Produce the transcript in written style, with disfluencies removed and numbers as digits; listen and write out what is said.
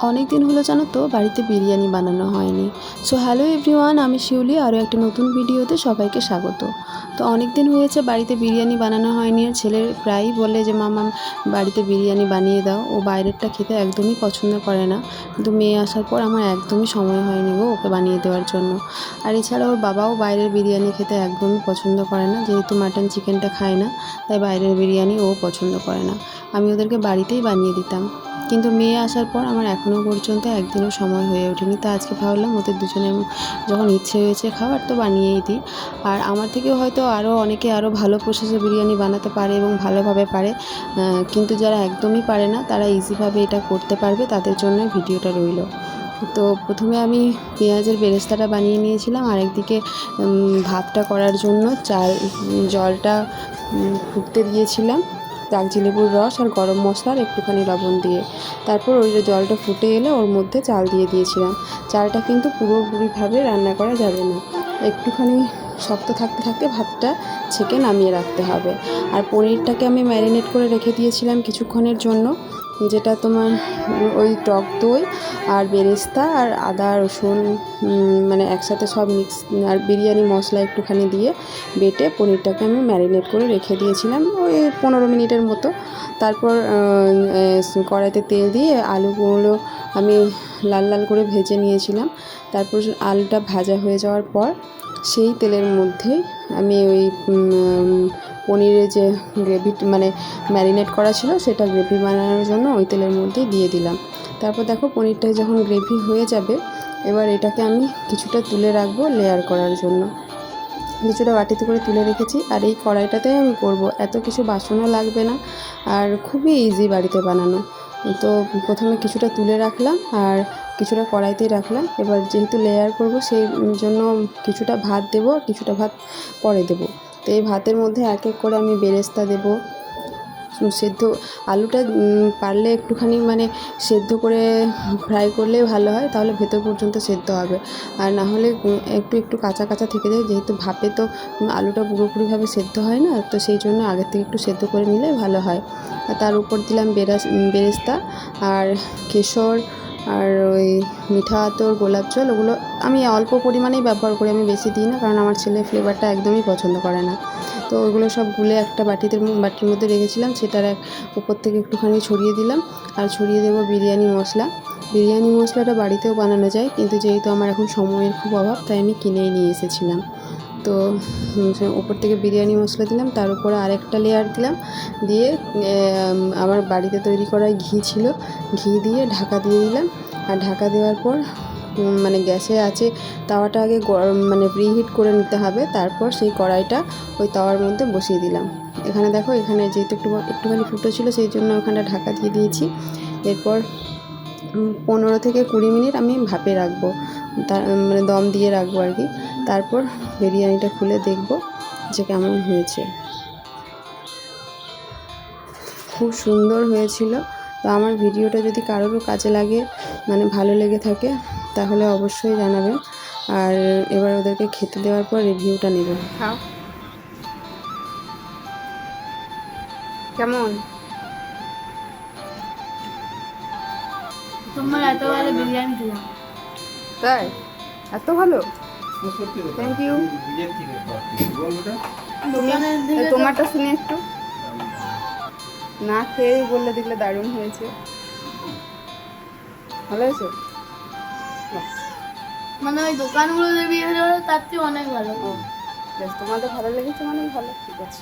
অনেক দিন হলো জানো তো বাড়িতে বিরিয়ানি বানানো হয়নি। সো হ্যালো এভরিওয়ান, আমি শিউলি, আরও একটা নতুন ভিডিওতে সবাইকে স্বাগত। তো অনেক দিন হয়েছে বাড়িতে বিরিয়ানি বানানো হয়নি, আর ছেলে প্রায়ই বলে যে মামা বাড়িতে বিরিয়ানি বানিয়ে দাও। ও বাইরেরটা খেতে একদমই পছন্দ করে না, কিন্তু মেয়ে আসার পর আমার একদমই সময় হয়নি ওকে বানিয়ে দেওয়ার জন্য। আর এছাড়া ওর বাবাও বাইরের বিরিয়ানি খেতে একদমই পছন্দ করে না, যেহেতু মাটন চিকেনটা খায় না, তাই বাইরের বিরিয়ানি ও পছন্দ করে না। আমি ওদেরকে বাড়িতেই বানিয়ে দিতাম, কিন্তু মেয়ে আসার পর আমার এখনও পর্যন্ত একদিনও সময় হয়ে ওঠেনি। তা আজকে ভাবলাম ওদের দুজনের যখন ইচ্ছে হয়েছে খাবার, তো বানিয়েই দিই। আর আমার থেকেও হয়তো আরও অনেকে আরও ভালো প্রসেসে বিরিয়ানি বানাতে পারে এবং ভালোভাবে পারে, কিন্তু যারা একদমই পারে না তারা ইজিভাবে এটা করতে পারবে, তাদের জন্য ভিডিওটা রইল। তো প্রথমে আমি পেঁয়াজের বেরেস্তাটা বানিয়ে নিয়েছিলাম, আর একদিকে ভাতটা করার জন্য জলটা ফুটতে দিয়েছিলাম কাগজি লেবুর রস আর গরম মশলা আর একটুখানি লবণ দিয়ে। তারপর ওই জলটা ফুটে এলে ওর মধ্যে চাল দিয়ে দিয়েছিলাম। চালটা কিন্তু পুরোপুরিভাবে রান্না করা যাবে না, একটুখানি শক্ত থাকতে থাকতে ভাতটা ছেঁকে নামিয়ে রাখতে হবে। আর পনিরটাকে আমি ম্যারিনেট করে রেখে দিয়েছিলাম কিছুক্ষণের জন্য, যেটা তোমার ওই টক দই আর বেরেস্তা আর আদা রসুন মানে একসাথে সব মিক্স, আর বিরিয়ানি মশলা একটুখানি দিয়ে বেটে পনিরটাকে আমি ম্যারিনেট করে রেখে দিয়েছিলাম ওই 15 মিনিটের মতো। তারপর কড়াইতে তেল দিয়ে আলুগুলো আমি লাল লাল করে ভেজে নিয়েছিলাম। তারপর আলুটা ভাজা হয়ে যাওয়ার পর সেই তেলের মধ্যে আমি ওই পনিরের যে গ্রেভি মানে ম্যারিনেট করা ছিল সেটা গ্রেভি বানানোর জন্য ওই তেলের মধ্যেই দিয়ে দিলাম। তারপর দেখো পনিরটা যখন গ্রেভি হয়ে যাবে, এবার এটাকে আমি কিছুটা তুলে রাখবো লেয়ার করার জন্য। কিছুটা বাটিতে করে তুলে রেখেছি, আর এই কড়াইটাতেই আমি করব, এত কিছু বাসনও লাগবে না, আর খুবই ইজি বাড়িতে বানানো। তো প্রথমে কিছুটা তুলে রাখলাম আর কিছুটা কড়াইতেই রাখলাম। এবার যেহেতু লেয়ার করব সেই জন্য কিছুটা ভাত দেবো, কিছুটা ভাত পরে দেবো। তো এই ভাতের মধ্যে এক এক করে আমি বেরেস্তা দেবো, সেদ্ধ আলুটা পারলে একটুখানি মানে সেদ্ধ করে ফ্রাই করলেই ভালো হয়, তাহলে ভেতর পর্যন্ত সেদ্ধ হবে। আর না হলে একটু একটু কাঁচা কাঁচা থেকে যায়, যেহেতু ভাপে তো আলুটা পুরোপুরিভাবে সেদ্ধ হয় না, তো সেই জন্য আগের থেকে একটু সেদ্ধ করে নিলে ভালো হয়। আর তার উপর দিলাম বেরেস্তা আর কেশর আর ওই মিঠা আতর, গোলাপ জল, ওগুলো আমি অল্প পরিমাণেই ব্যবহার করি, আমি বেশি দিই না, কারণ আমার ছেলে ফ্লেভারটা একদমই পছন্দ করে না। তো ওইগুলো সব গুলে একটা বাটির মধ্যে রেখেছিলাম, সেটার উপর থেকে একটুখানি ছড়িয়ে দিলাম। আর ছড়িয়ে দেবো বিরিয়ানি মশলা। বিরিয়ানি মশলাটা বাড়িতেও বানানো যায়, কিন্তু যেহেতু আমার এখন সময়ের খুব অভাব, তাই আমি কিনেই নিয়ে এসেছিলাম। তো উপর থেকে বিরিয়ানি মশলা দিলাম, তার উপরে আরেকটা লেয়ার দিলাম, দিয়ে আমার বাড়িতে তৈরি করা ঘি ছিল, ঘি দিয়ে ঢাকা দিয়ে দিলাম। আর ঢাকা দেওয়ার পর মানে গ্যাসে আছে তাওয়াটা আগে মানে প্রিহিট করে নিতে হবে, তারপর সেই কড়াইটা ওই তাওয়ার মধ্যে বসিয়ে দিলাম। এখানে দেখো, এখানে যেহেতু একটুখানি ফুটো ছিল সেই জন্য ওখানটা ঢাকা দিয়ে দিয়েছি। এরপর 15 থেকে 20 মিনিট আমি ভাপে রাখবো, মানে দম দিয়ে রাখবো আর কি। তারপর বিরিয়ানিটা খুলে দেখব যে কেমন হয়েছে। খুব সুন্দর হয়েছিল। তো আমার ভিডিওটা যদি কারোরও কাজে লাগে, মানে ভালো লেগে থাকে, তাহলে অবশ্যই জানাবেন। আর এবার ওদেরকে খেতে দেওয়ার পর রিভিউটা নেব। খাও, কেমন? তোমার এত ভালো বিরিয়ানি দিলাম। তাই? এত ভালো? Thank you. তোমারটা শুনে একটু না খেয়েই বললে, দেখলে দারুণ হয়েছে। ভালো হয়েছে? মানে ওই দোকানগুলো যে বিয়ে হলো তার চেয়ে অনেক ভালো। ও বেশ, তোমাদের ভালো লেগেছে মানে ভালো, ঠিক আছে।